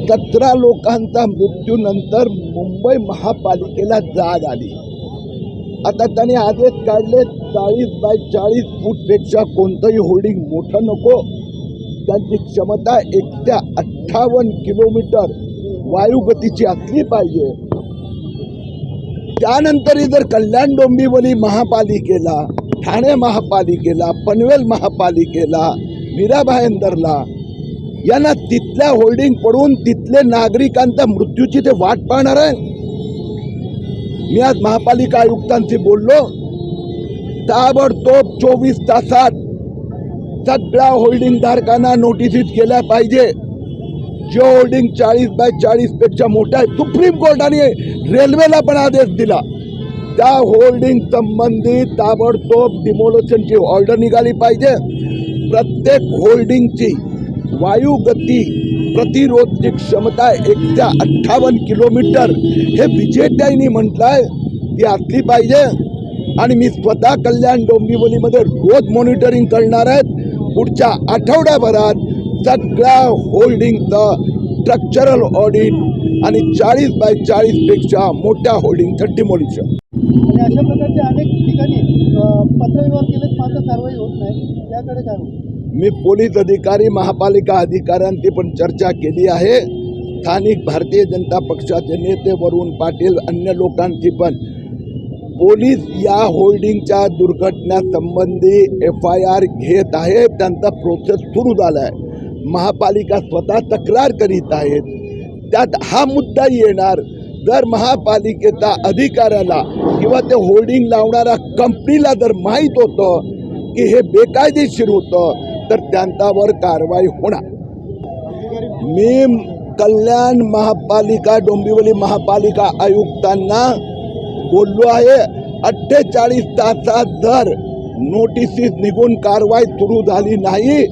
17 लोकांचा मृत्यूनंतर मुंबई महापालिकेला जाग आली। आता त्यांनी आदेश काढले 40 बाय 40 फूटपेक्षा कोणतंही होर्डिंग मोठं नको, त्यांची क्षमता 158 किलोमीटर वायुगतीची असली पाहिजे। त्यानंतरही जर कल्याण डोंबिवली महापालिकेला, ठाणे महापालिकेला, पनवेल महापालिकेला, मीरा भाईंदरला यांना तिथल्या होल्डिंग पडून तिथले नागरिकांच्या मृत्यूची ते वाट पाहणार आहे। मी आज महापालिका आयुक्तांशी बोललो, ताबडतोब 24 तासात सगळ्या होल्डिंग धारकांना नोटिसीत केल्या पाहिजे। जो होल्डिंग 40 बाय 40 पेक्षा मोठा आहे, सुप्रीम कोर्टाने रेल्वेला पण आदेश दिला, त्या होल्डिंग संबंधित ताबडतोब डिमोलेशनची ऑर्डर निघाली पाहिजे। प्रत्येक होल्डिंगची वायुगती प्रतिरोधची क्षमता 158 किलोमीटर हे विजेत्यांनी म्हटलंय, ती असली पाहिजे। आणि मी स्वतः कल्याण डोंबिवलीमध्ये रोज मॉनिटरिंग करणार आहे। पुढच्या आठवड्याभरात सगळ्या होल्डिंगचं स्ट्रक्चरल ऑडिट आणि 40 बाय 40 पेक्षा मोठ्या होल्डिंगचं डिमोलिशन। अशा प्रकारचे अनेक ठिकाणी पत्रव्यवहार केले मात्र कारवाई होत नाही, याकडे काय होतं? मी पोलीस अधिकारी, महापालिका अधिकाऱ्यांची पण चर्चा केली आहे। स्थानिक भारतीय जनता पक्षाचे नेते वरुण पाटील, अन्य लोकांची पण पोलीस या होल्डिंगच्या दुर्घटनासंबंधी FIR घेत आहे, त्यांचा प्रोसेस सुरू झाला आहे। महापालिका स्वतः तक्रार करीत आहेत, त्यात हा मुद्दा येणार। जर महापालिकेचा अधिकाऱ्याला किंवा ते होल्डिंग लावणाऱ्या कंपनीला जर माहीत होतं की हे बेकायदेशीर होतं तर त्यांच्यावर कारवाई होणार। मी कल्याण महापालिका, डोंबिवली महापालिका आयुक्तांना बोललो आहे, 48 तासात जर नोटिसीस निघून कारवाई सुरू झाली नाही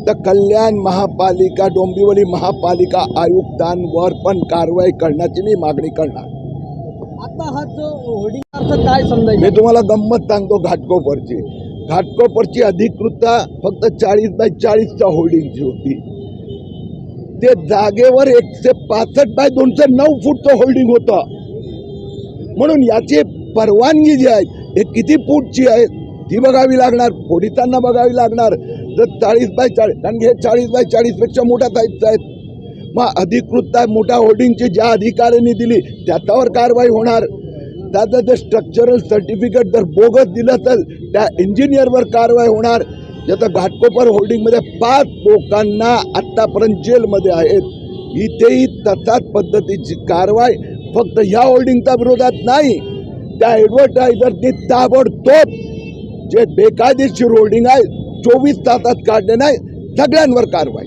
तर कल्याण महापालिका, डोंबिवली महापालिका आयुक्तांवर पण कारवाई करण्याची मी मागणी करणार। आता हा जो होर्डिंग काय समजायचं? मी तुम्हाला गंमत सांगतो, घाटकोपरची अधिकृतता फक्त 40 बाय 40च्या होल्डिंगची होती। ते जागेवर 165 बाय 209 फूटचं होल्डिंग होतं, म्हणून याची परवानगी जी आहे हे किती फूटची आहे ती बघावी लागणार, पोलिसांना बघावी लागणार। जर 40 बाय 40, कारण हे 40 बाय 40 पेक्षा मोठ्या साईजचा आहेत, मग अधिकृतता मोठ्या होल्डिंगची ज्या अधिकाऱ्यांनी दिली त्याच्यावर कारवाई होणार। त्याचं ते स्ट्रक्चरल सर्टिफिकेट जर बोगस दिलं तर त्या इंजिनियरवर कारवाई होणार। ज्याचं घाटकोपर होल्डिंगमध्ये 5 लोकांना आत्तापर्यंत जेलमध्ये आहेत, इथेही तसाच पद्धतीची कारवाई फक्त ह्या होल्डिंगच्या विरोधात नाही, त्या ॲडव्हर्टायझरनी ताबडतोब जे बेकायदेशीर होल्डिंग आहे 24 तासात काढले नाही, सगळ्यांवर कारवाई।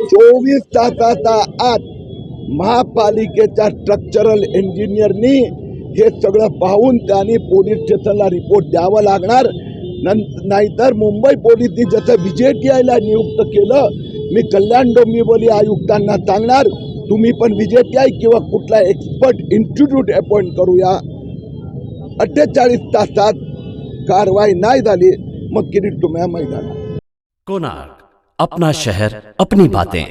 24 तासाच्या आत महापालिकेच्या स्ट्रक्चरल इंजिनियरनी हे सगळं पाहून त्यांनी पोलीस स्टेशनला रिपोर्ट द्यावा लागणार। नाहीतर मुंबई पोलिसांनी जसं VJTIला नियुक्त केलं, मी कल्याण डोंबिवली आयुक्तांना सांगणार, तुम्ही पण VJTI किंवा कुठला एक्सपर्ट इन्स्टिट्यूट अपॉइंट करूया। 48 तासात कारवाई नाही झाली मग किरीट तुम्हाला मैदानात। कोणार्क, अपना शहर अपनी बातें।